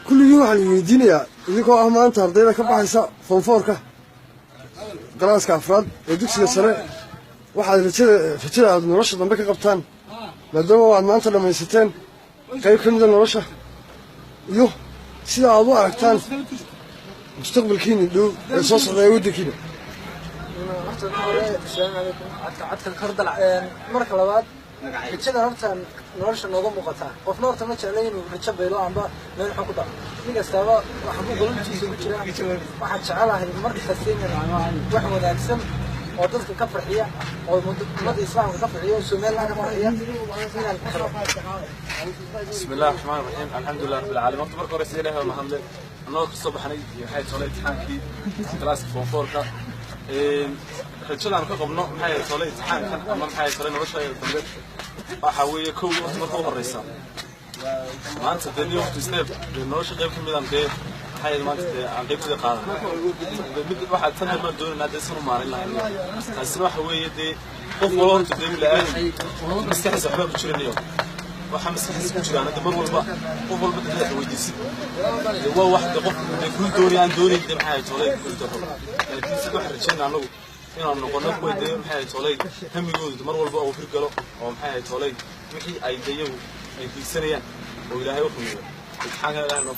كل يوم عن الدنيا إذا ما أنت أرضينا كبحث فنفورك قراص كافراد ودكس السنة واحد فتشة نرشة ضمك قبطان لدوا ما أنت لما يستين كيف كنا نرشة يوه سيدا عضو عكتان مستقبل كين دو الصوص لا يودي كده. السلام عليكم. عدت الكرد مرة لبعض فتشة نرتان نرشة نظام مقطع وفي نورة ما تعلين وفتشة بيلو عم با من حقوقه نيجا استوى وحبوا قلنا جزء واحد شعلها المرة الثانية واحد مدرسم وضدك كفر حياة ومضي إسلام كفر حياة وسمير لها كفر حياة. بسم الله الرحمن الرحيم. الحمد لله رب العالمين. تبارك ورسيله ومحمد الله الصبح حني حي صلاه امتحانكي كلاس فون فوركا رجلنا aan ka qabno maxay صلاه imtixaankan ama maxay صلاه nolosha dambe waxa weeye kow marka horeysa maanta daniyo step nolosha qayb kamid ah dee maxay maanta aan qaybta qaadan mid waxa tan ma doonayna dee soo maarin lahayn taasina waxa weeye dee qof walba dee ilaahay maskaxdiisa waxba ku jiranayo waxa maskaxdiisa ku jiraan dad mar walba qof walba dad weydiisid waa wax qof ku doonayaan dee maxay tolay ku tahay laakiin sidoo xirjeen anagu inaan noqono kuwa dee maxay tolay hamigooda mar walba oo firgalo oo maxay tolay wixii ay dayaw ay diisanayaan oo ilaahay u xumeeyo imtixaanka ilaahay noo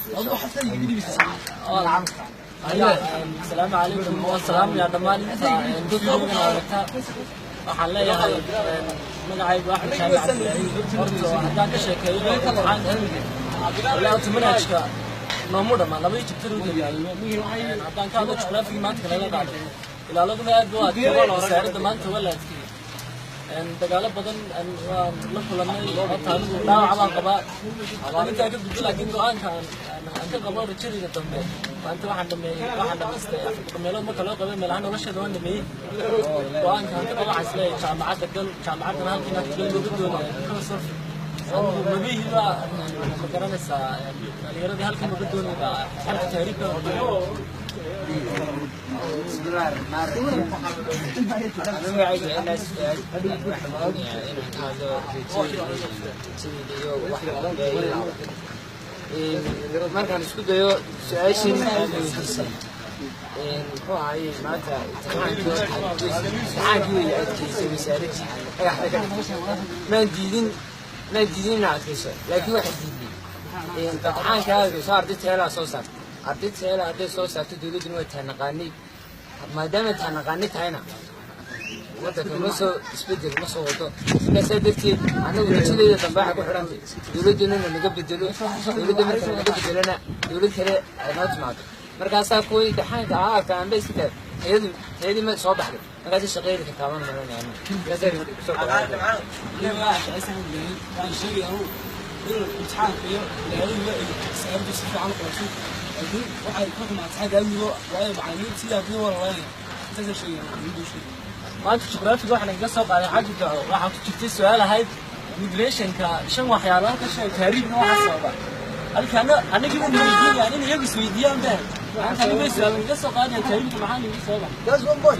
السلام عليكم والسلام يا دمان waxaan leeyahay magacaygu Axmed Shaabi Cabdilaahi horta haddaan ka sheekeeyo waxaan ilaa manhajka noomu dhamaan laba jibtir u leeyahay haddaan ka hadlo juqraafiga maanta kale dhacday ilaa lagu aad waa tirada wasaaradda maanta walaadkii dagaalo badan waan la kulanay oo taariikhdu dhaawac baan qabaa intaa ka gudbay laakiin go'aanka aan ka qabo rajada dambe maanta waxaan dhameystay Afrika meelo marka loo qabay meelaha noloshada waan dhameeyay go'aanka aan ka qabo xaslee jaamacadda halkii aan ka loo doonayo professor mabihiba magaranaysa dhalinyarada halkii loo doonayo halka taariikhda بسم الله الرحمن الرحيم. أنا وعيد الناس محمود يعني هذا ما كان يسكت يو سعيشين هو هاي معناتها امتحان كوي أكيد بيسارك ما جديدين عكسه لكن واحد جديد امتحان كهذا صار دتها صوصات عديت سهل عديت صوص عديت دولة إنه تهنقاني ما دام تهنقاني هنا وده كمسو سبيدر مسو وده بس هدرتي أنا ولشيء ده تنبأ أقول حرام دولة إنه نجيب دولة مركز نجيب دولة دولة كذا نوت معك مركز كوي دحين تعال كان بس كده هذه ما صوب حلو مركز الشغير كمان يعني لازم صوب معاه لا ما أسمع يعني شيء هو الامتحان فيه العلم سأرد السفر عن قرصه لكن واحد يكون مع أصحاب أمي وأي بعميل سيا فيه ولا وين هذا شيء عنده شيء ما أنت جغرافي واحد نقص على حاجة راح تشوف السؤال هاي ميجريشن كشن وحيالات كشيء تهريب نوع حسابه قال أنا جيبوا من الدين يعني أنا يبي سويديان ده أنت اللي بس نقص على تهريب معاني بسبب لازم بوي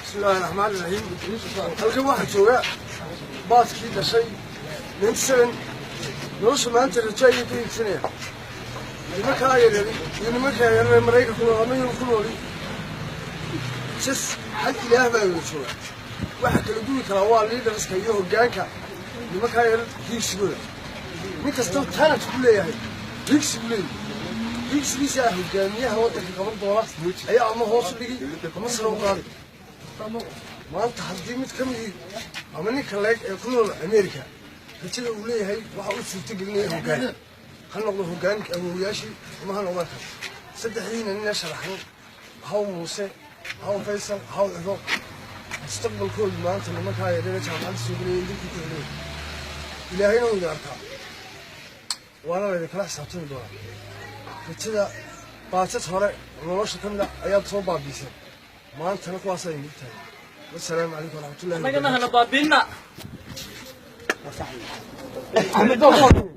بسم الله الرحمن الرحيم. halkan waxa jooga baaskii dhashay ninsan nolosha maanta rajay ku iibsanaya nimanka ayay Mareykanka ku nool ku nool sis hal ilaah baa u jooga waxa kala duwi kara waa leaderska iyo hoggaanka nimanka ayay hiigsigooda nin kasta talent ku leeyahay hiigsigiisa hoggaamiyaha waddanka qaban doona ayaa ama hoos u dhigi ama sare u qaadi maanta haddii mid ka mid ama ninka leeg ee ku nool Amerika rajada uu leeyahay waxa uu suurtagelinaya hoggaan ha noqdo hoggaanka awoowayaashii ama ha noqdo kan saddexdiina nin sharaxan haw Muuse haw Faysal haw Ido mustaqbalkooda maanta nimanka ay jaamacadda soo galayeen dilkii ku helay ilaahayna uu arkaa waana la kala xisaabtami doonaa rajada baasad hore nolosha kamid ayaa soo baabiisay maanta na kuwaas ay mid tahay والسلام عليكم ورحمة الله وبركاته.